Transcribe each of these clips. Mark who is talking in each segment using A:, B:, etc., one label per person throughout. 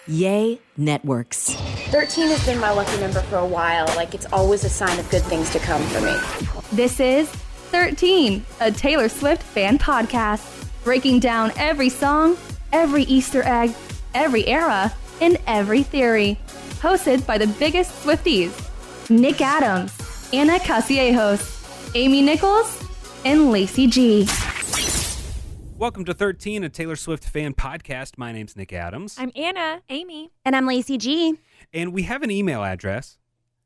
A: Yay Networks.
B: 13 has been my lucky number for a while. Like, it's always a sign of good things to come for me.
C: This is 13, a Taylor Swift fan podcast, breaking down every song, every Easter egg, every era, and every theory. Hosted by the biggest Swifties, Nick Adams, Anna Casillejos, Amy Nichols, and Lacey G.
D: Welcome to 13, a Taylor Swift fan podcast. My name's Nick Adams.
E: I'm Anna. Amy.
F: And I'm Lacey G.
D: And we have an email address,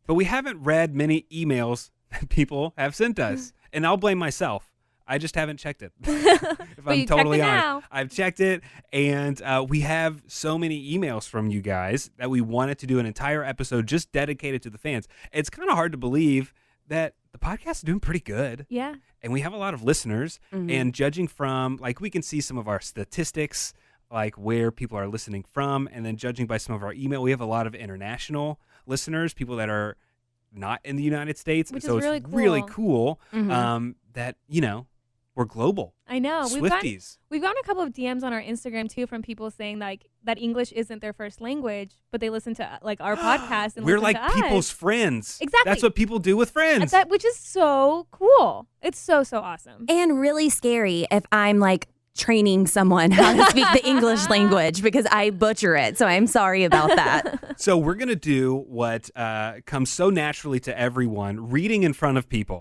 D: but we haven't read many emails that people have sent us. And I'll blame myself. I just haven't checked it. If I'm totally honest. I've checked it, and we have so many emails from you guys that we wanted to do an entire episode just dedicated to the fans. It's kind of hard to believe that the podcast is doing pretty good.
E: Yeah.
D: And we have a lot of listeners, and judging from, like, we can see some of our statistics, like where people are listening from, and then judging by some of our email, we have a lot of international listeners, people that are not in the United States.
E: Which
D: so
E: is
D: it's really cool that, you know, we're global.
E: I know.
D: Swifties.
E: We've gotten a couple of DMs on our Instagram, too, from people saying, like, that English isn't their first language, but they listen to, like, our podcast. And
D: We're
E: listen
D: like
E: to
D: people's
E: us.
D: friends.
E: Exactly.
D: That's what people do with friends.
E: Which is so cool. It's so, so awesome.
F: And really scary if I'm like training someone how to speak the English language because I butcher it. So I'm sorry about that.
D: So we're going to do what comes so naturally to everyone, reading in front of people.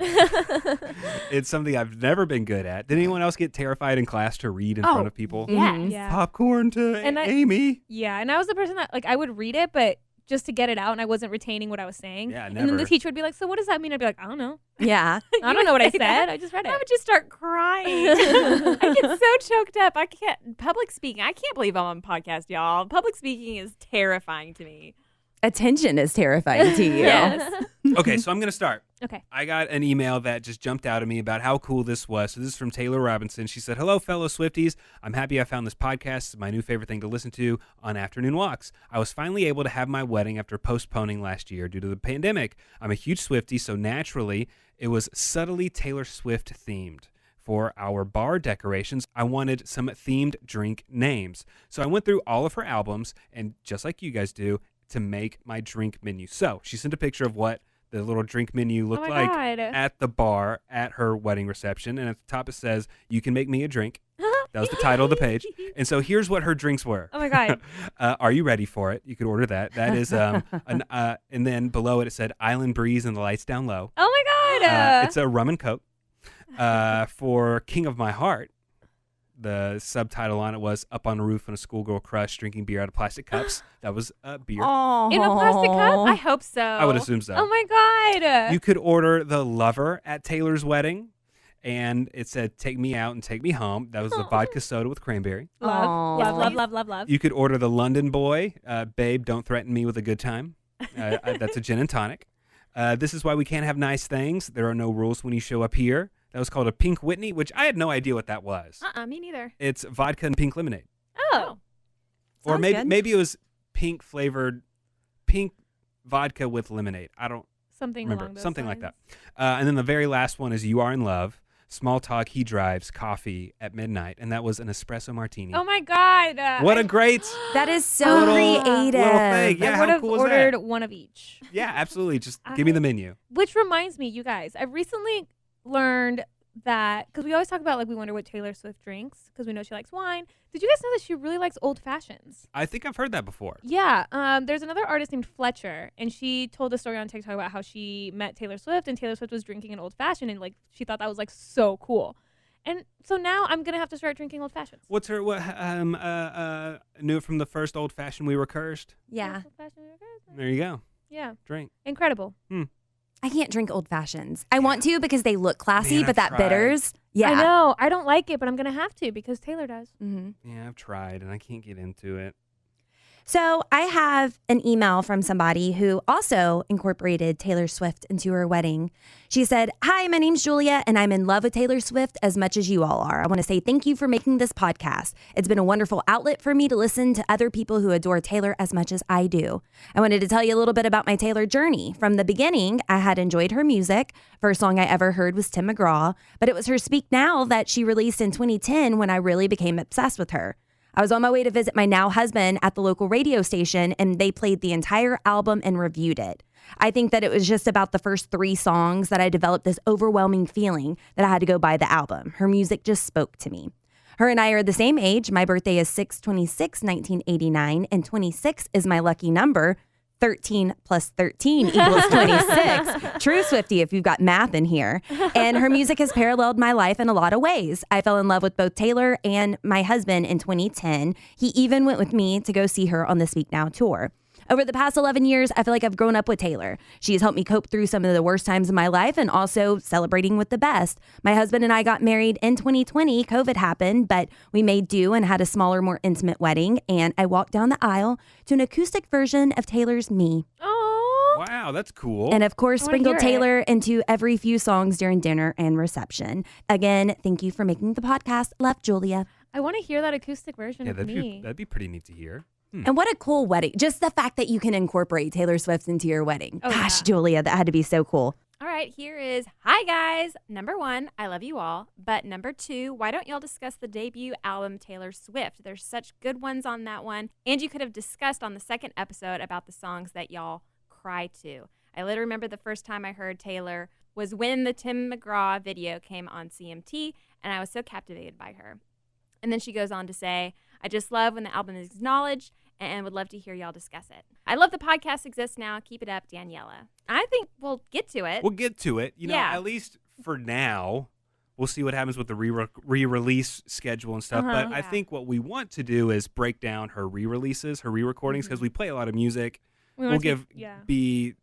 D: It's something I've never been good at. Did anyone else get terrified in class to read in front of people?
E: Yeah.
D: Popcorn to Amy.
E: Yeah, and I was the person that, like, I would read it, but just to get it out, and I wasn't retaining what I was saying.
D: Yeah, never.
E: And then the teacher would be like, so what does that mean? I'd be like, I don't know.
F: Yeah.
E: I don't know what I said. I just read it.
G: I would just start crying. I get so choked up. I can't. Public speaking. I can't believe I'm on a podcast, y'all. Public speaking is terrifying to me.
F: Attention is terrifying to you.
G: Yes.
D: Okay, so I'm going to start.
E: Okay.
D: I got an email that just jumped out at me about how cool this was. So this is from Taylor Robinson. She said, "Hello, fellow Swifties. I'm happy I found this podcast. It's my new favorite thing to listen to on afternoon walks. I was finally able to have my wedding after postponing last year due to the pandemic. I'm a huge Swiftie, so naturally, it was subtly Taylor Swift themed. For our bar decorations, I wanted some themed drink names. So I went through all of her albums, and just like you guys do, to make my drink menu. So she sent a picture of what the little drink menu looked like at the bar at her wedding reception. And at the top it says, "You can make me a drink." That was the title of the page. And so here's what her drinks were.
E: Oh my God.
D: Are you ready for it? You could order that. That is, and then below it said Island Breeze and the Lights Down Low.
E: Oh my God.
D: It's a rum and coke. For King of My Heart, the subtitle on it was "Up on a Roof on a Schoolgirl Crush, Drinking Beer out of Plastic Cups." That was beer.
F: Oh.
E: In a plastic cup? I hope so.
D: I would assume so.
E: Oh my God.
D: You could order The Lover at Taylor's wedding, and it said "Take Me Out and Take Me Home." That was the vodka soda with cranberry.
E: Love.
D: You could order The London Boy, "Babe, Don't Threaten Me with a Good Time." That's a gin and tonic. "This is why we can't have nice things. There are no rules when you show up here." That was called a Pink Whitney, which I had no idea what that was.
E: Me neither.
D: It's vodka and pink lemonade.
E: Oh.
D: Or
F: Sounds
D: maybe
F: good.
D: maybe it was pink flavored pink vodka with lemonade. I don't
E: Something
D: remember.
E: along those
D: Something like
E: lines.
D: that. And then the very last one is "You Are in Love. Small talk, he drives, coffee at midnight." And that was an espresso martini.
E: Oh my God.
D: What a great
F: That is so
D: little
F: creative.
D: thing. Yeah,
E: I
D: how
E: would have
D: cool is
E: ordered
D: that?
E: one of each.
D: Yeah, absolutely. Just give me the menu.
E: Which reminds me, you guys, I recently learned that, because we always talk about, like, we wonder what Taylor Swift drinks because we know she likes wine. Did you guys know that she really likes old fashions?
D: I think I've heard that before.
E: Yeah. There's another artist named Fletcher, and she told a story on TikTok about how she met Taylor Swift, and Taylor Swift was drinking an old fashioned, and, like, she thought that was, like, so cool. And so now I'm gonna have to start drinking old fashions.
D: What's her knew it from the first old fashioned we were cursed?
F: Yeah.
E: Old fashioned,
D: There you go.
E: yeah,
D: Drink.
E: incredible.
F: I can't drink old fashions. I want to because they look classy,
D: Man,
F: but
D: I've
F: that
D: tried.
F: bitters. Yeah.
E: I know. I don't like it, but I'm gonna have to because Taylor does.
F: Mm-hmm.
D: Yeah, I've tried and I can't get into it.
F: So I have an email from somebody who also incorporated Taylor Swift into her wedding. She said, "Hi, my name's Julia, and I'm in love with Taylor Swift as much as you all are. I want to say thank you for making this podcast. It's been a wonderful outlet for me to listen to other people who adore Taylor as much as I do. I wanted to tell you a little bit about my Taylor journey. From the beginning, I had enjoyed her music. First song I ever heard was Tim McGraw, but it was her Speak Now that she released in 2010 when I really became obsessed with her. I was on my way to visit my now husband at the local radio station, and they played the entire album and reviewed it. I think that it was just about the first 3 songs that I developed this overwhelming feeling that I had to go buy the album. Her music just spoke to me. Her and I are the same age. My birthday is 6/26/1989, and 26 is my lucky number. 13 plus 13 equals 26. True Swiftie, if you've got math in here. And her music has paralleled my life in a lot of ways. I fell in love with both Taylor and my husband in 2010. He even went with me to go see her on the Speak Now tour. Over the past 11 years, I feel like I've grown up with Taylor. She has helped me cope through some of the worst times in my life and also celebrating with the best. My husband and I got married in 2020. COVID happened, but we made do and had a smaller, more intimate wedding. And I walked down the aisle to an acoustic version of Taylor's Me.
E: Oh,
D: Wow, that's cool.
F: And of course,
E: I wanna
F: sprinkled
E: hear it.
F: Taylor into every few songs during dinner and reception. Again, thank you for making the podcast. Love, Julia.
E: I want to hear that acoustic version
D: Yeah,
E: of me.
D: that'd be pretty neat to hear.
F: And what a cool wedding. Just the fact that you can incorporate Taylor Swift into your wedding.
E: Oh,
F: Gosh,
E: yeah.
F: Julia, that had to be so cool.
G: All right, here is hi guys. Number 1, I love you all. But number 2, why don't y'all discuss the debut album Taylor Swift? There's such good ones on that one. And you could have discussed on the second episode about the songs that y'all cry to. I literally remember the first time I heard Taylor was when the Tim McGraw video came on CMT, and I was so captivated by her. And then she goes on to say, I just love when the album is acknowledged and would love to hear y'all discuss it. I love the podcast exists now. Keep it up, Daniela. I think we'll get to it.
D: We'll get to it. You know,
G: Yeah.
D: at least for now. We'll see what happens with the re-release schedule and stuff. But I
G: Yeah.
D: think what we want to do is break down her re-releases, her re-recordings, because we play a lot of music.
E: We
D: We'll
E: wanna
D: give
E: take-
D: be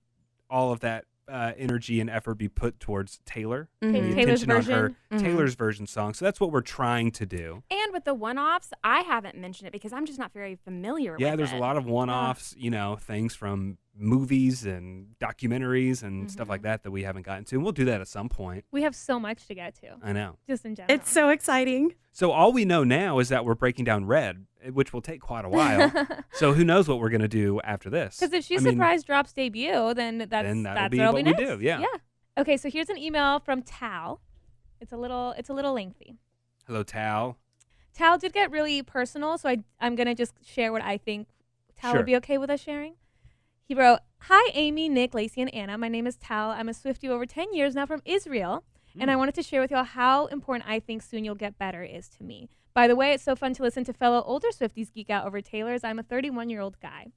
D: all of that energy and effort be put towards Taylor.
F: Mhm.
D: The
E: Taylor's
D: attention on her
F: version.
D: Taylor's version song. So that's what we're trying to do.
G: And with the one-offs, I haven't mentioned it because I'm just not very familiar with it.
D: Yeah, there's a lot of one-offs, you know, things from movies and documentaries and stuff like that we haven't gotten to. And we'll do that at some point.
E: We have so much to get to,
D: I know.
E: just in general.
F: so exciting.
D: So all we know now is that we're breaking down Red, which will take quite a while. So who knows what we're going to do after this?
E: Because if she
D: I mean,
E: surprise drops debut, then that's
D: that'll
E: that's
D: be
E: what'll
D: what
E: be
D: we
E: next.
D: do, yeah.
E: Okay, so here's an email from Tal. It's a little lengthy.
D: Hello, Tal.
E: Tal did get really personal, so I'm gonna just share what I think Tal
D: Sure.
E: would be okay with us sharing. He wrote, "Hi, Amy, Nick, Lacey, and Anna. My name is Tal. I'm a Swiftie over 10 years now from Israel, and I wanted to share with y'all how important I think Soon You'll Get Better is to me. By the way, it's so fun to listen to fellow older Swifties geek out over Taylor, as I'm a 31-year-old guy.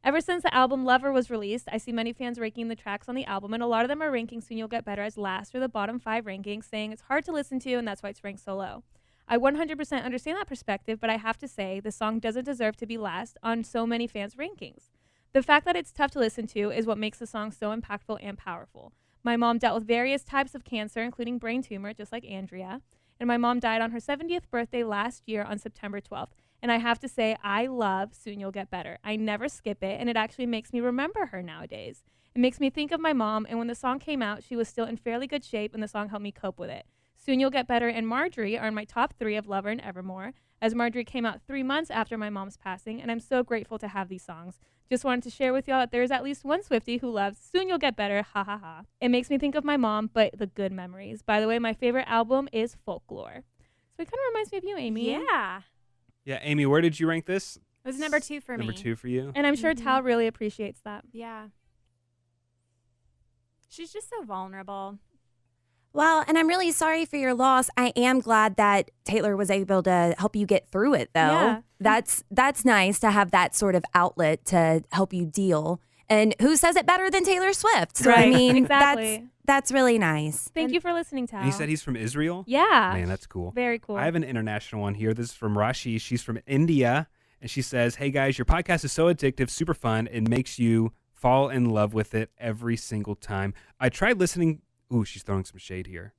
E: Ever since the album Lover was released, I see many fans ranking the tracks on the album, and a lot of them are ranking Soon You'll Get Better as last or the bottom 5 rankings, saying it's hard to listen to, and that's why it's ranked so low. I 100% understand that perspective, but I have to say the song doesn't deserve to be last on so many fans' rankings. The fact that it's tough to listen to is what makes the song so impactful and powerful. My mom dealt with various types of cancer, including brain tumor, just like Andrea, and my mom died on her 70th birthday last year on September 12th. And I have to say, I love Soon You'll Get Better. I never skip it, and it actually makes me remember her nowadays. It makes me think of my mom, and when the song came out, she was still in fairly good shape, and the song helped me cope with it. Soon You'll Get Better and Marjorie are in my top 3 of Lover and Evermore, as Marjorie came out 3 months after my mom's passing, and I'm so grateful to have these songs. Just wanted to share with y'all that there's at least one Swiftie who loves Soon You'll Get Better, ha ha ha. It makes me think of my mom, but the good memories. By the way, my favorite album is Folklore." So it kind of reminds me of you, Amy.
G: Yeah.
D: Yeah, Amy, where did you rank this?
G: It was number 2 for me.
D: Number 2 for you?
E: And I'm sure Tal really appreciates that.
G: Yeah. She's just so vulnerable.
F: Well, and I'm really sorry for your loss. I am glad that Taylor was able to help you get through it, though.
E: Yeah.
F: That's nice to have that sort of outlet to help you deal. And who says it better than Taylor Swift? So, I
E: Right,
F: mean,
E: exactly.
F: that's really nice.
E: Thank you for listening, Tal.
D: And he said he's from Israel?
E: Yeah.
D: Man, that's cool.
E: Very cool.
D: I have an international one here. This is from Rashi. She's from India, and she says, "Hey guys, your podcast is so addictive, super fun. It makes you fall in love with it every single time. I tried listening." Ooh, she's throwing some shade here.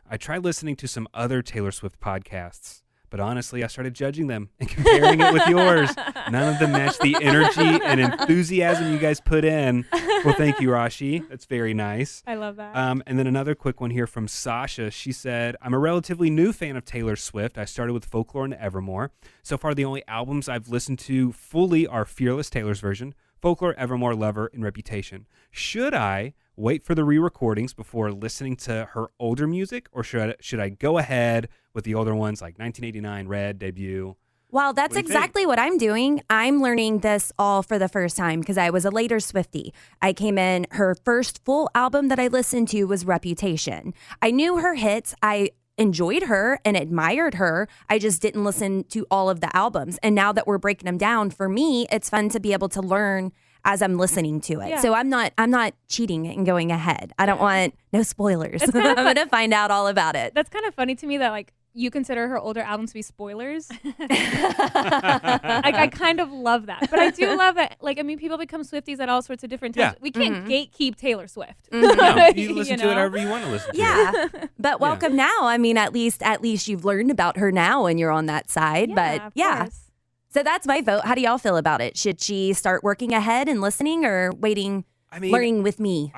D: "I tried listening to some other Taylor Swift podcasts, but honestly, I started judging them and comparing it with yours. None of them match the energy and enthusiasm you guys put in." Well, thank you, Rashi. That's very nice.
E: I love that.
D: And then another quick one here from Sasha. She said, "I'm a relatively new fan of Taylor Swift. I started with Folklore and Evermore. So far, the only albums I've listened to fully are Fearless, Taylor's version, Folklore, Evermore, Lover, and Reputation. Should I wait for the re-recordings before listening to her older music, or should I go ahead with the older ones like 1989, Red, Debut?"
F: Well, that's
D: What do you think?
F: exactly what I'm doing. I'm learning this all for the first time because I was a later Swiftie. I came in, her first full album that I listened to was Reputation. I knew her hits. I enjoyed her and admired her. I just didn't listen to all of the albums. And now that we're breaking them down, for me, it's fun to be able to learn as I'm listening to it.
E: Yeah.
F: So I'm not cheating and going ahead. I don't want no spoilers.
E: It's kind of
F: I'm going to find out all about it.
E: That's kind of funny to me that like you consider her older albums to be spoilers. I kind of love that. But I do love that. Like, I mean, people become Swifties at all sorts of different times.
D: Yeah.
E: We can't gatekeep Taylor Swift.
D: No, you listen to
E: know?
D: it however you want to listen to it.
F: Yeah. But welcome now. I mean, at least you've learned about her now and you're on that side. But
E: of
F: yeah.
E: course.
F: So that's my vote. How do y'all feel about it? Should she start working ahead and listening or waiting,
D: I mean,
F: learning with me?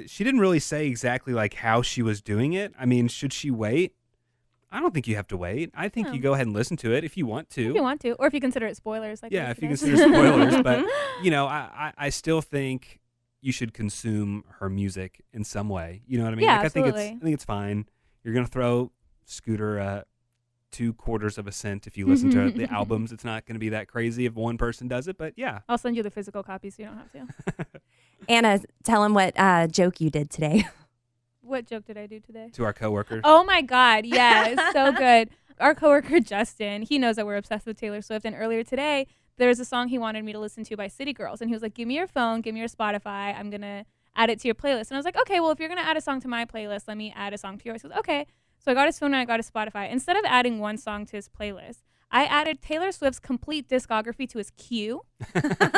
D: She didn't really say exactly like how she was doing it. I mean, should she wait? I don't think you have to wait. I think
E: No.
D: you go ahead and listen to it if you want to.
E: If you want to, or if you consider it spoilers. Like
D: Yeah,
E: Lacey
D: if you
E: does.
D: consider spoilers. But, you know, I still think you should consume her music in some way. You know what I mean?
E: Yeah,
D: like,
E: absolutely.
D: I think it's fine. You're going to throw Scooter 2/4 cent if you listen to the albums. It's not going to be that crazy if one person does it. But, yeah.
E: I'll send you the physical copy so you don't have to.
F: Anna, tell him what joke you did today.
E: What joke did I do today?
D: To our coworker.
E: Oh my God, yes, so good. Our coworker Justin, he knows that we're obsessed with Taylor Swift, and earlier today there's a song he wanted me to listen to by City Girls, and he was like, "Give me your phone, give me your Spotify. I'm gonna add it to your playlist." And I was like, "Okay, well if you're gonna add a song to my playlist, let me add a song to yours." He was okay. So I got his phone and I got his Spotify. Instead of adding one song to his playlist, I added Taylor Swift's complete discography to his queue.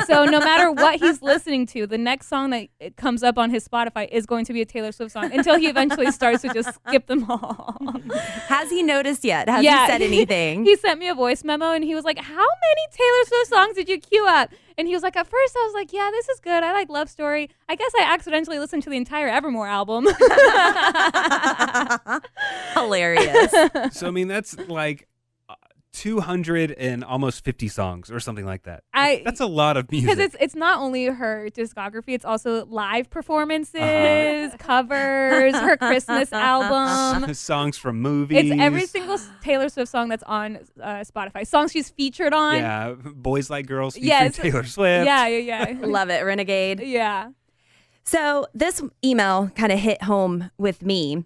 E: So no matter what he's listening to, the next song that it comes up on his Spotify is going to be a Taylor Swift song until he eventually starts to just skip them all.
F: Has he noticed yet? Has he said anything?
E: He sent me a voice memo and he was like, "How many Taylor Swift songs did you queue up?" And he was like, at first I was like, "Yeah, this is good. I like Love Story. I guess I accidentally listened to the entire Evermore album."
F: Hilarious.
D: So, I mean, that's like 200 and almost 50 songs or something like that. That's a lot of music.
E: Because it's not only her discography, it's also live performances, covers, her Christmas album.
D: Songs from movies.
E: It's every single Taylor Swift song that's on Spotify. Songs she's featured on.
D: Yeah, Boys Like Girls featuring
E: Yes.
D: Taylor Swift.
E: Yeah.
F: Love it, Renegade.
E: Yeah.
F: So this email kind of hit home with me.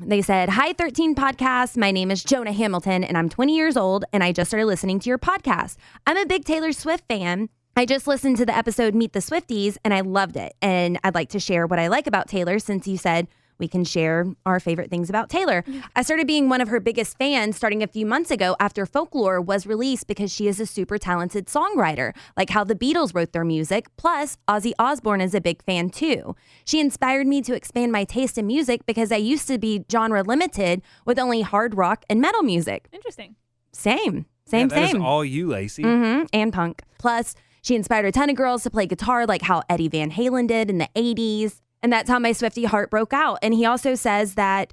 F: They said, "Hi, 13 Podcast. My name is Jonah Hamilton, and I'm 20 years old, and I just started listening to your podcast. I'm a big Taylor Swift fan. I just listened to the episode Meet the Swifties, and I loved it. And I'd like to share what I like about Taylor since you said we can share our favorite things about Taylor. I started being one of her biggest fans starting a few months ago after Folklore was released because she is a super talented songwriter, like how the Beatles wrote their music. Plus, Ozzy Osbourne is a big fan too. She inspired me to expand my taste in music because I used to be genre limited with only hard rock and metal music."
E: Interesting.
F: Same.
D: That is all you, Lacey.
F: And punk. Plus, she inspired a ton of girls to play guitar like how Eddie Van Halen did in the 80s. And that's how my Swiftie heart broke out. And he also says that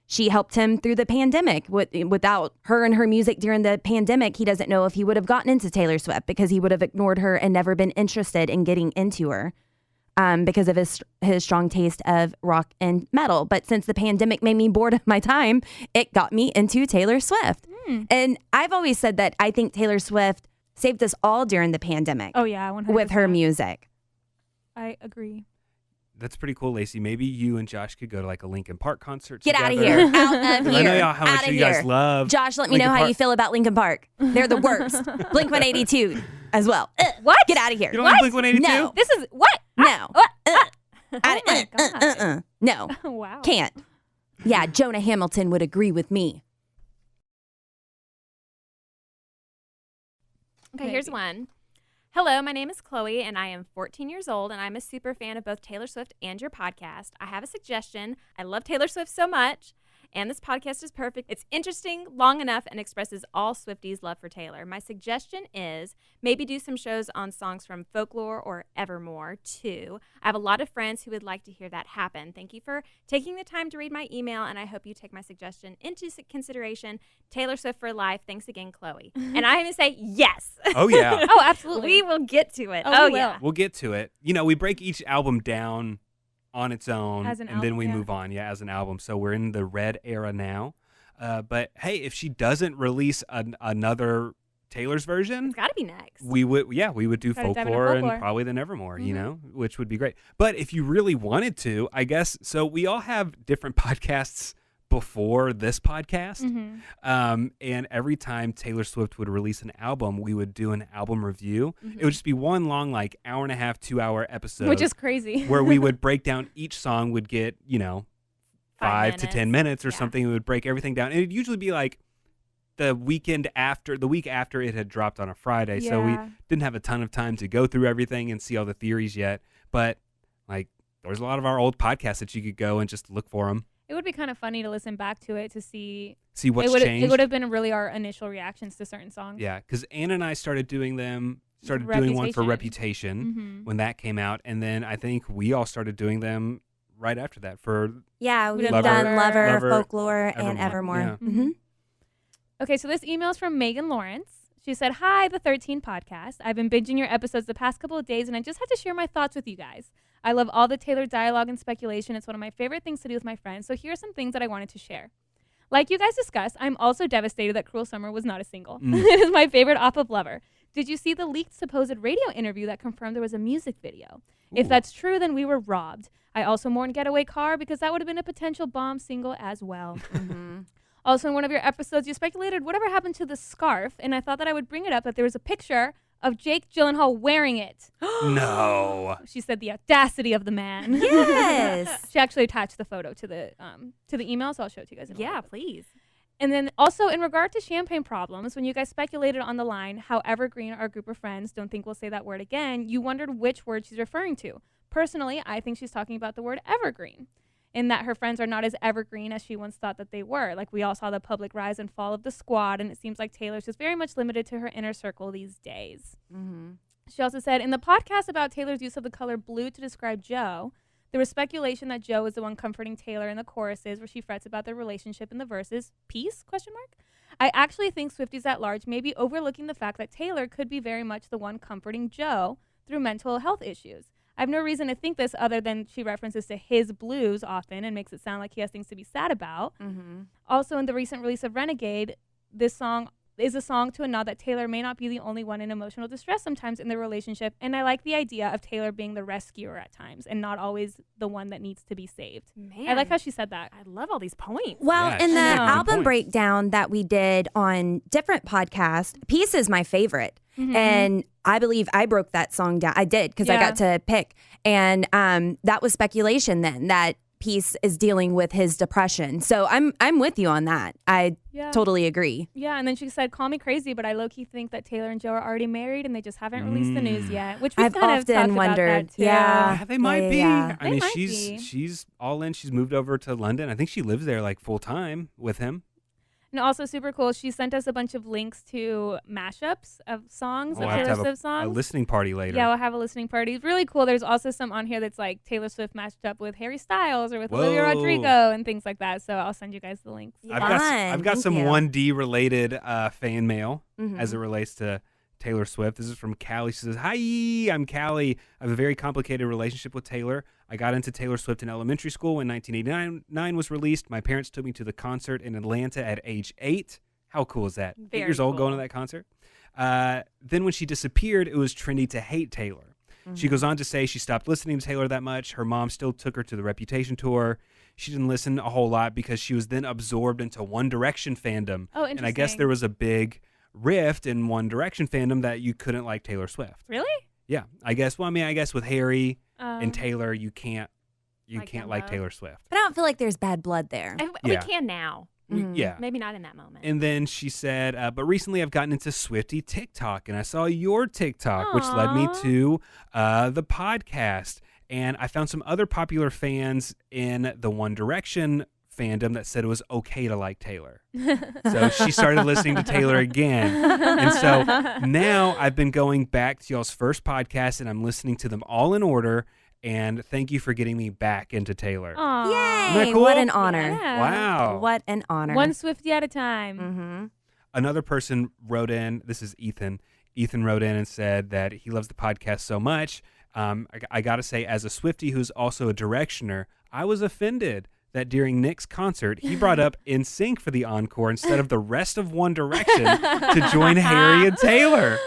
F: she helped him through the pandemic. Without her and her music during the pandemic, he doesn't know if he would have gotten into Taylor Swift because he would have ignored her and never been interested in getting into her because of his strong taste of rock and metal. But since the pandemic made me bored of my time, it got me into Taylor Swift. And I've always said that I think Taylor Swift saved us all during the pandemic
E: Oh, yeah. 100%.
F: with her music.
E: I agree.
D: That's pretty cool, Lacey. Maybe you and Josh could go to like a Linkin Park concert
F: Get out of
D: together.
F: here. Out of here.
D: I know y'all how much
F: Outta
D: you guys
F: here.
D: love.
F: Josh, let me
D: Linkin
F: know how
D: Park.
F: you feel about Linkin Park. They're the worst. Blink-182 as well.
E: What?
F: Get out of here.
D: You don't like Blink-182?
F: No.
E: This is what?
F: No.
E: Oh
F: I-
E: my God.
F: No.
E: Wow.
F: Can't. Yeah, Jonah Hamilton would agree with me.
G: Okay, here's one. Hello, my name is Chloe, and I am 14 years old, and I'm a super fan of both Taylor Swift and your podcast. I have a suggestion. I love Taylor Swift so much, and this podcast is perfect. It's interesting, long enough, and expresses all Swifties' love for Taylor. My suggestion is maybe do some shows on songs from Folklore or Evermore, too. I have a lot of friends who would like to hear that happen. Thank you for taking the time to read my email, and I hope you take my suggestion into consideration. Taylor Swift for life. Thanks again, Chloe. And I'm going to say yes.
D: Oh, yeah.
E: Oh, absolutely.
G: We will get to it.
E: Oh, we
G: yeah.
E: will.
D: We'll get to it. You know, we break each album down on its own,
E: As an
D: and then
E: album,
D: we
E: yeah.
D: move on, as an album. So we're in the Red era now. But hey, if she doesn't release another Taylor's version,
G: It's got to be next.
D: we would do
E: Gotta dive into
D: folklore and
E: folklore.
D: probably the Nevermore, which would be great. But if you really wanted to, I guess, so we all have different podcasts before this podcast. And every time Taylor Swift would release an album, we would do an album review. It would just be one long, like, hour and a half, 2-hour episode.
E: Which is crazy.
D: where we would break down each song, would get, 5 to 10
G: minutes.
D: minutes or
G: Yeah.
D: something. We would break everything down. And it'd usually be like the week after it had dropped on a Friday. So we
E: Yeah.
D: didn't have a ton of time to go through everything and see all the theories yet. But like, there's a lot of our old podcasts that you could go and just look for them.
E: It would be kind of funny to listen back to it to see
D: What's changed.
E: It would have been really our initial reactions to certain songs.
D: Yeah, because Anna and I started doing one for Reputation
E: Mm-hmm.
D: when that came out. And then I think we all started doing them right after that for
F: Yeah, we've
E: Lover,
F: done Lover,
D: Lover,
F: Folklore, and
D: Evermore.
F: Evermore.
D: Yeah.
F: Mm-hmm.
E: Okay, so this email is from Megan Lawrence. She said, "Hi, the 13 podcast. I've been binging your episodes the past couple of days, and I just had to share my thoughts with you guys. I love all the Taylor dialogue and speculation. It's one of my favorite things to do with my friends, so here are some things that I wanted to share. Like you guys discussed, I'm also devastated that Cruel Summer was not a single. It is my favorite off of Lover. Did you see the leaked supposed radio interview that confirmed there was a music video? If that's true, then we were robbed. I also mourn Getaway Car because that would have been a potential bomb single as well. Also, in one of your episodes, you speculated whatever happened to the scarf, and I thought that I would bring it up that there was a picture of Jake Gyllenhaal wearing it.
D: No.
E: She said the audacity of the man.
F: Yes.
E: She actually attached the photo to the email, so I'll show it to you guys. In a
G: Yeah,
E: little bit.
G: please.
E: And then also in regard to champagne problems, when you guys speculated on the line how evergreen our group of friends don't think we'll say that word again, you wondered which word she's referring to. Personally, I think she's talking about the word evergreen, in that her friends are not as evergreen as she once thought that they were. Like, we all saw the public rise and fall of the squad, and it seems like Taylor's just very much limited to her inner circle these days. She also said, in the podcast about Taylor's use of the color blue to describe Joe, there was speculation that Joe is the one comforting Taylor in the choruses where she frets about their relationship in the verses. Peace? ? I actually think Swifties at large may be overlooking the fact that Taylor could be very much the one comforting Joe through mental health issues. I have no reason to think this other than she references to his blues often and makes it sound like he has things to be sad about. Also, in the recent release of Renegade, this song is a song to a nod that Taylor may not be the only one in emotional distress sometimes in their relationship, and I like the idea of Taylor being the rescuer at times and not always the one that needs to be saved.
G: Man,
E: I like how she said that.
G: I love all these points.
F: Well,
D: Yeah,
F: in
D: she
F: the
D: made good
F: album
D: points.
F: breakdown that we did on different podcasts, Peace is my favorite. And I believe I broke that song down. I did because I got to pick. And that was speculation then that Peace is dealing with his depression. So I'm with you on that. I totally agree.
E: Yeah, and then she said, "Call me crazy, but I low-key think that Taylor and Joe are already married and they just haven't released the news yet." Which we've
F: I've
E: kind of
F: often
E: talked
F: wondered,
E: about that too.
F: yeah.
D: They might be.
F: Yeah.
D: I mean,
E: might be.
D: she's all in. She's moved over to London. I think she lives there like full time with him.
E: And also super cool, she sent us a bunch of links to mashups of songs,
D: We'll
E: of
D: have to
E: Taylor
D: have
E: Swift
D: a
E: songs.
D: listening party later.
E: Yeah, we'll have a listening party. It's really cool. There's also some on here that's like Taylor Swift matched up with Harry Styles or with Olivia
D: Whoa.
E: Rodrigo and things like that. So I'll send you guys the links.
D: I've got
F: Fun.
D: some
F: Thank you.
D: 1D related fan mail as it relates to Taylor Swift. This is from Callie. She says, "Hi, I'm Callie. I have a very complicated relationship with Taylor. I got into Taylor Swift in elementary school when 1989 was released. My parents took me to the concert in Atlanta at age 8. How cool is that? 8
G: Very
D: years old going
G: cool.
D: to that concert. Then when she disappeared, it was trendy to hate Taylor. She goes on to say she stopped listening to Taylor that much. Her mom still took her to the Reputation tour. She didn't listen a whole lot because she was then absorbed into One Direction fandom.
E: Oh,
D: And I guess
E: interesting.
D: there was a big rift in One Direction fandom that you couldn't like Taylor Swift.
E: Really?
D: Yeah, I guess. Well, I mean, I guess with Harry and
E: Um,
D: Taylor, you can't
G: Like them
D: like
G: both.
D: Taylor Swift.
F: But I don't feel like there's bad blood there.
G: We
D: Yeah.
G: can now.
D: Yeah.
G: Maybe not in that moment.
D: And then she said, but recently I've gotten into Swiftie TikTok, and I saw your TikTok, which led me
E: Aw.
D: to the podcast. And I found some other popular fans in the One Direction fandom that said it was okay to like Taylor. So she started listening to Taylor again. And so now I've been going back to y'all's first podcast, and I'm listening to them all in order. And thank you for getting me back into Taylor.
E: Aw.
F: Yay!
D: that cool?
F: What an honor.
E: Yeah.
D: Wow.
F: What an honor.
E: One Swiftie at a time.
F: Mm-hmm.
D: Another person wrote in, this is Ethan. Ethan wrote in and said that he loves the podcast so much. I got to say, as a Swiftie who's also a Directioner, I was offended that during Nick's concert, he brought up NSYNC for the encore instead of the rest of One Direction to join Harry and Taylor.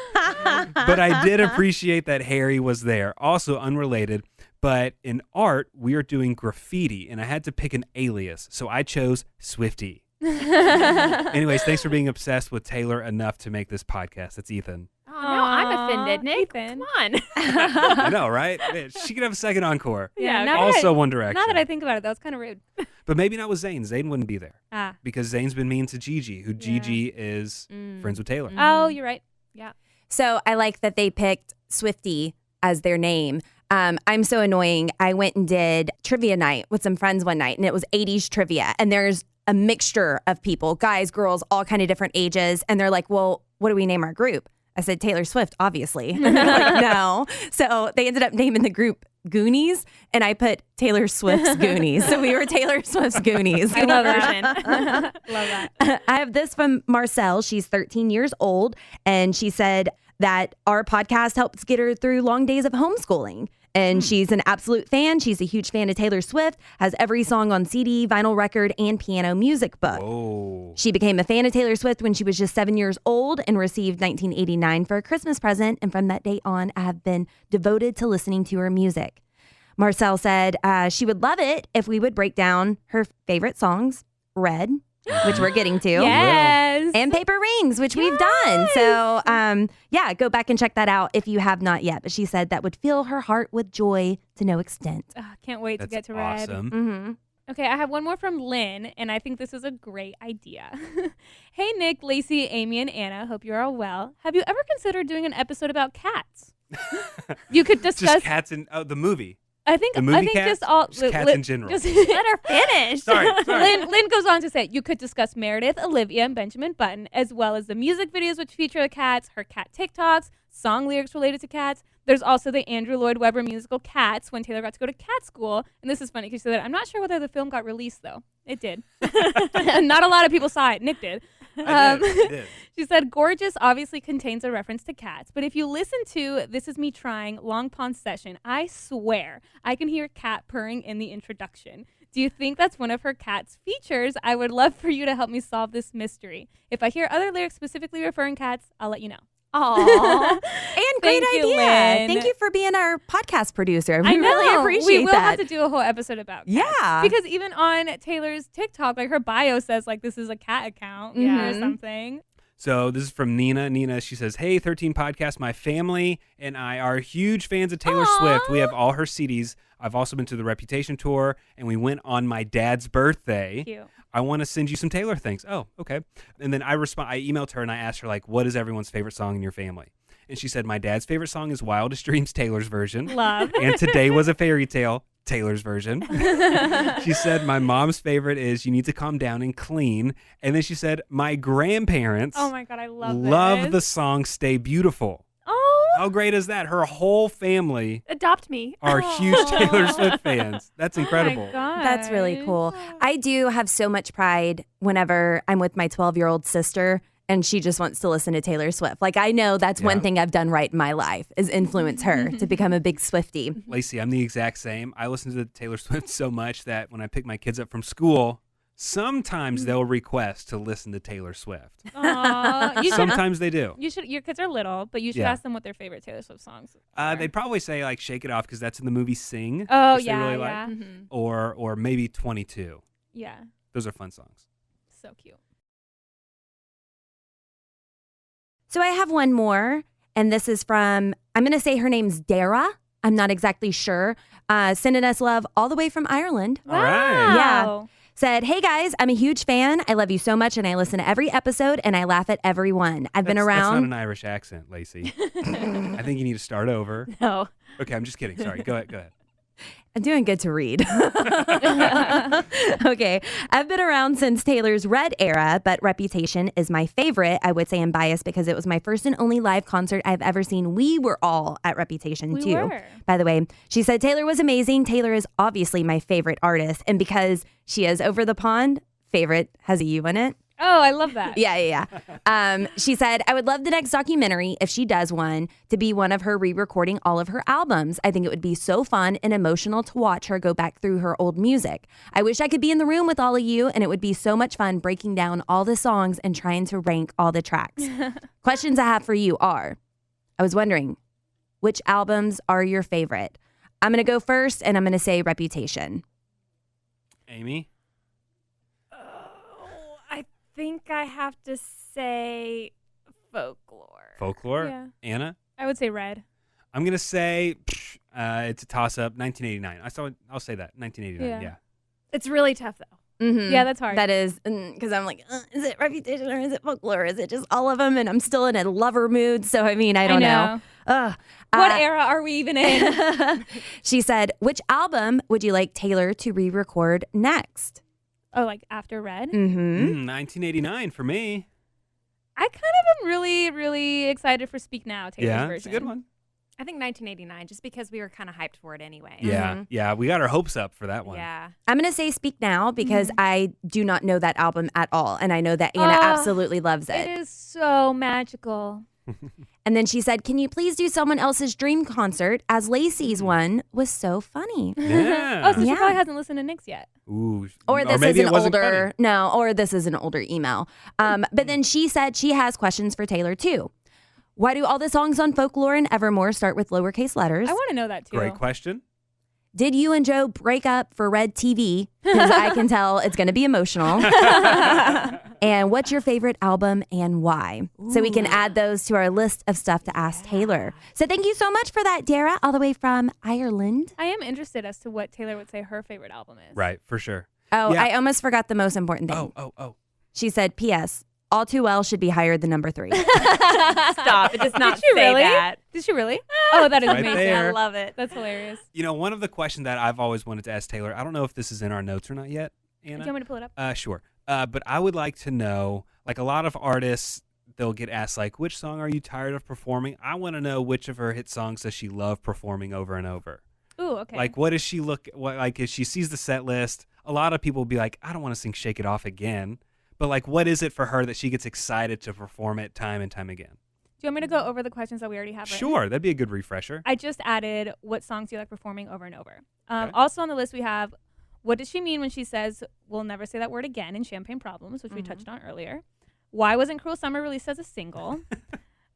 D: But I did appreciate that Harry was there. Also unrelated, but in art, we are doing graffiti, and I had to pick an alias, so I chose Swiftie. Anyways, thanks for being obsessed with Taylor enough to make this podcast. That's Ethan.
G: Oh, no, I'm offended, Nick.
E: Ethan.
G: Come on.
D: I know, right? Man, she could have a second encore.
E: Yeah,
D: Also One Direction.
E: Now that I think about it, that was kind of rude.
D: But maybe not with Zayn. Zayn wouldn't be there. Because Zayn's been mean to Gigi, who Gigi is friends with Taylor.
E: Oh, you're right.
G: Yeah.
F: So I like that they picked Swiftie as their name. I'm so annoying. I went and did trivia night with some friends one night, and it was 80s trivia. And there's a mixture of people, guys, girls, all kind of different ages. And they're like, well, what do we name our group? I said, Taylor Swift, obviously. And they're like, no. So they ended up naming the group Goonies, and I put Taylor Swift's Goonies. So we were Taylor Swift's Goonies.
E: I love that. Love that.
F: I have this from Marcel. She's 13 years old, and she said that our podcast helps get her through long days of homeschooling. And she's an absolute fan. She's a huge fan of Taylor Swift, has every song on CD, vinyl record, and piano music book.
D: Oh.
F: She became a fan of Taylor Swift when she was just 7 years old and received 1989 for a Christmas present. And from that day on, I have been devoted to listening to her music. Marcel said she would love it if we would break down her favorite songs, Red, which we're getting to.
E: Yes.
F: And Paper Rings, which we've done. So, yeah, go back and check that out if you have not yet. But she said that would fill her heart with joy to no extent.
E: Can't wait to get to Red.
D: Awesome.
F: Mm-hmm.
E: Okay, I have one more from Lynn, and I think this is a great idea. Hey, Nick, Lacey, Amy, and Anna. Hope you're all well. Have you ever considered doing an episode about cats? You could discuss
D: Just cats in the movie.
E: I think
D: The movie
E: just
D: Cats?
E: all
D: Just cats in general.
E: Just,
G: Let her finish.
D: Sorry.
E: Lynn goes on to say you could discuss Meredith, Olivia, and Benjamin Button, as well as the music videos which feature the cats, her cat TikToks, song lyrics related to cats. There's also the Andrew Lloyd Webber musical Cats when Taylor got to go to cat school. And this is funny because she said, I'm not sure whether the film got released, though. It did. Not a lot of people saw it. Nick did.
D: I did.
E: She said, Gorgeous obviously contains a reference to cats, but if you listen to This Is Me Trying Long Pond Session, I swear I can hear cat purring in the introduction. Do you think that's one of her cat's features? I would love for you to help me solve this mystery. If I hear other lyrics specifically referring cats, I'll let you know.
F: Aw. And great
E: Thank you,
F: idea.
E: Lynn.
F: Thank you for being our podcast producer.
E: I
F: We really
E: know.
F: appreciate
E: We will
F: that.
E: have to do a whole episode about cats.
F: Yeah.
E: Because even on Taylor's TikTok, like her bio says like this is a cat account or
F: Mhm.
E: something.
D: So this is from Nina. Nina, she says, hey, 13 Podcast, my family and I are huge fans of Taylor Swift. We have all her CDs. I've also been to the Reputation tour, and we went on my dad's birthday.
E: Cute.
D: I want to send you some Taylor things. Oh, okay. And then I emailed her and I asked her, like, what is everyone's favorite song in your family? And she said, my dad's favorite song is Wildest Dreams, Taylor's version.
E: Love.
D: And Today Was a Fairy Tale, Taylor's version. She said, my mom's favorite is You Need to Calm Down and Clean. And then she said, my grandparents
E: Oh my God, I love this.
D: the song Stay Beautiful.
E: Oh.
D: How great is that? Her whole family
G: Adopt me.
D: are huge Taylor Swift fans. That's incredible.
E: Oh my God.
F: That's really cool. I do have so much pride whenever I'm with my 12-year-old sister and she just wants to listen to Taylor Swift. Like, I know that's one
D: Yeah.
F: thing I've done right in my life is influence her to become a big Swiftie.
D: Lacey, I'm the exact same. I listen to Taylor Swift so much that when I pick my kids up from school, sometimes they'll request to listen to Taylor Swift.
E: Aw, you should,
D: Sometimes they do.
E: your kids are little, but you should
D: Yeah.
E: ask them what their favorite Taylor Swift songs are.
D: They'd probably say like "Shake It Off" because that's in the movie Sing.
E: Oh,
D: which they
E: yeah,
D: really like.
E: yeah.
G: Mm-hmm.
D: Or maybe 22.
E: Yeah.
D: Those are fun songs.
E: So cute.
F: So I have one more, and this is from, I'm going to say her name's Dara. I'm not exactly sure. Sending us love all the way from Ireland.
D: All right.
E: Wow.
F: Said, hey guys, I'm a huge fan. I love you so much, and I listen to every episode, and I laugh at every one. I've been
D: That's not
F: around.
D: an Irish accent, Lacey. I think you need to start over.
G: No.
D: Okay, I'm just kidding. Sorry. Go ahead.
F: I'm doing good to read. Okay. I've been around since Taylor's Red era, but Reputation is my favorite. I would say I'm biased because it was my first and only live concert I've ever seen. We were all at Reputation
E: We
F: too.
E: were.
F: By the way, she said Taylor was amazing. Taylor is obviously my favorite artist. And because she is over the pond, favorite has a U in it.
E: Oh, I love that.
F: Yeah. She said, I would love the next documentary, if she does one, to be one of her re-recording all of her albums. I think it would be so fun and emotional to watch her go back through her old music. I wish I could be in the room with all of you, and it would be so much fun breaking down all the songs and trying to rank all the tracks. Questions I have for you are, I was wondering, which albums are your favorite? I'm going to go first, and I'm going to say Reputation.
D: Amy?
G: I think I have to say Folklore.
D: Folklore?
E: Yeah.
D: Anna?
E: I would say Red.
D: I'm going to say it's a toss-up, 1989. I'll say that, 1989, yeah.
G: It's really tough, though.
F: Mm-hmm.
E: Yeah, that's hard.
F: That is, because I'm like, is it Reputation or is it Folklore? Is it just all of them? And I'm still in a lover mood. So, I mean, I don't know.
E: What era are we even in?
F: She said, which album would you like Taylor to re-record next?
E: Oh, like after Red?
F: Mm-hmm.
D: 1989 for me.
E: I kind of am really, really excited for Speak Now, Taylor's
D: Yeah,
E: version.
D: it's a good one.
G: I think 1989, just because we were kind of hyped for it anyway.
D: Yeah, we got our hopes up for that one.
G: Yeah.
F: I'm going to say Speak Now because I do not know that album at all. And I know that Anna absolutely loves it.
E: It is so magical.
F: And then she said, can you please do someone else's dream concert as Lacey's one was so funny.
D: Yeah.
E: Oh, so she
F: Yeah.
E: probably hasn't listened to Nick's yet.
D: Ooh.
F: Or this
D: maybe
F: is
D: it
F: an
D: wasn't
F: older,
D: funny.
F: or this is an older email. But then she said she has questions for Taylor too. Why do all the songs on Folklore and Evermore start with lowercase letters?
E: I want to know that too.
D: Great question.
F: Did you and Joe break up for Red TV? Because I can tell it's going to be emotional. And what's your favorite album and why? So we can add those to our list of stuff to ask Taylor. So thank you so much for that, Dara, all the way from Ireland.
E: I am interested as to what Taylor would say her favorite album is.
D: Right, for sure.
F: Oh,
D: Yeah.
F: I almost forgot the most important thing.
D: Oh.
F: She said, P.S. All Too Well should be higher than number 3.
G: Stop. It does not
E: Did she
G: say
E: really?
G: that.
E: Did she really? Oh, that is
D: Right
E: amazing.
D: there.
G: I love it.
E: That's hilarious.
D: You know, one of the questions that I've always wanted to ask Taylor, I don't know if this is in our notes or not yet,
E: Do you
D: Anna.
E: want me to pull it up?
D: Sure. But I would like to know, like a lot of artists, they'll get asked, like, which song are you tired of performing? I want to know which of her hit songs does she love performing over and over?
E: Ooh, okay.
D: Like, what does she look, like, if she sees the set list, a lot of people will be like, I don't want to sing Shake It Off again. But, like, what is it for her that she gets excited to perform it time and time again?
E: Do you want me to go over the questions that we already have?
D: Sure, that'd be a good refresher.
E: I just added what songs do you like performing over and over.
D: Okay.
E: Also on the list we have, what does she mean when she says, we'll never say that word again in Champagne Problems, which we touched on earlier. Why wasn't Cruel Summer released as a single?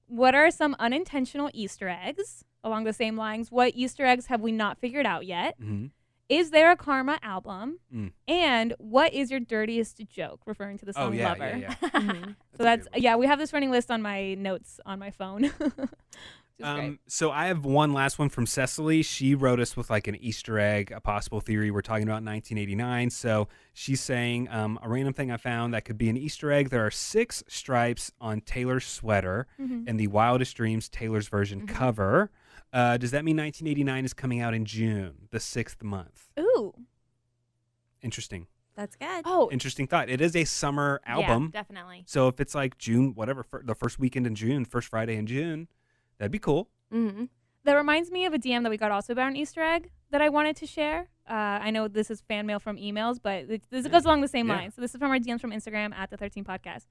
E: What are some unintentional Easter eggs? Along the same lines, what Easter eggs have we not figured out yet?
D: Mm-hmm.
E: Is there a Karma album?
D: Mm.
E: And what is your dirtiest joke? Referring to the song
D: yeah,
E: Lover.
D: yeah.
E: So that's, we have this running list on my notes on my phone. Which is great.
D: So I have one last one from Cecily. She wrote us with like an Easter egg, a possible theory. We're talking about 1989. So she's saying a random thing I found that could be an Easter egg. There are 6 stripes on Taylor's sweater in the Wildest Dreams Taylor's version cover. Does that mean 1989 is coming out in June, the 6th month?
E: Ooh.
D: Interesting.
F: That's good.
E: Oh,
D: Interesting thought. It is a summer album.
G: Yeah, definitely.
D: So if it's like June, whatever, the first weekend in June, first Friday in June, that'd be cool.
F: Mm-hmm.
E: that reminds me of a DM that we got also about an Easter egg that I wanted to share. I know this is fan mail from emails, but this goes along the same line. So this is from our DMs from Instagram at the 13 Podcast.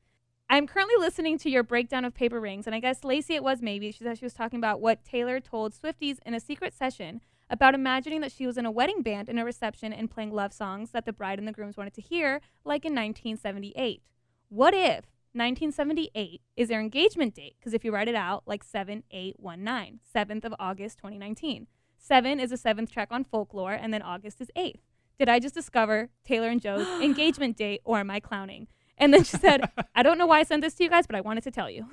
E: I'm currently listening to your breakdown of Paper Rings, and I guess Lacey it was maybe. She said she was talking about what Taylor told Swifties in a secret session about imagining that she was in a wedding band in a reception and playing love songs that the bride and the grooms wanted to hear, like in 1978. What if 1978 is their engagement date? Because if you write it out, like 7/8/19, 7th of August 2019. 7 is the 7th track on Folklore, and then August is 8th. Did I just discover Taylor and Joe's engagement date, or am I clowning? And then she said, I don't know why I sent this to you guys, but I wanted to tell you.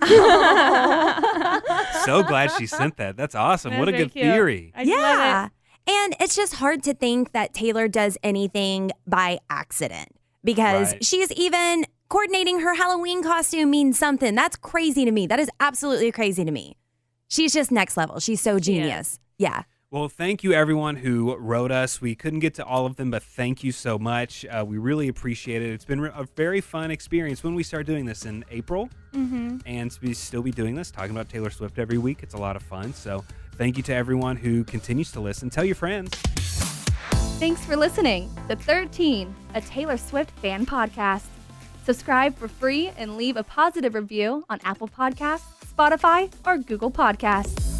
D: So glad she sent that. That's awesome.
E: That's
D: What a
E: very
D: good
E: cute.
D: theory.
E: I just love
F: Yeah.
E: it.
F: And it's just hard to think that Taylor does anything by accident because
D: Right.
F: she's even coordinating her Halloween costume means something. That's crazy to me. That is absolutely crazy to me. She's just next level. She's so genius. Yeah.
D: Well, thank you, everyone who wrote us. We couldn't get to all of them, but thank you so much. We really appreciate it. It's been a very fun experience when we start doing this in April. And to still be doing this, talking about Taylor Swift every week. It's a lot of fun. So thank you to everyone who continues to listen. Tell your friends.
C: Thanks for listening to 13, a Taylor Swift fan podcast. Subscribe for free and leave a positive review on Apple Podcasts, Spotify, or Google Podcasts.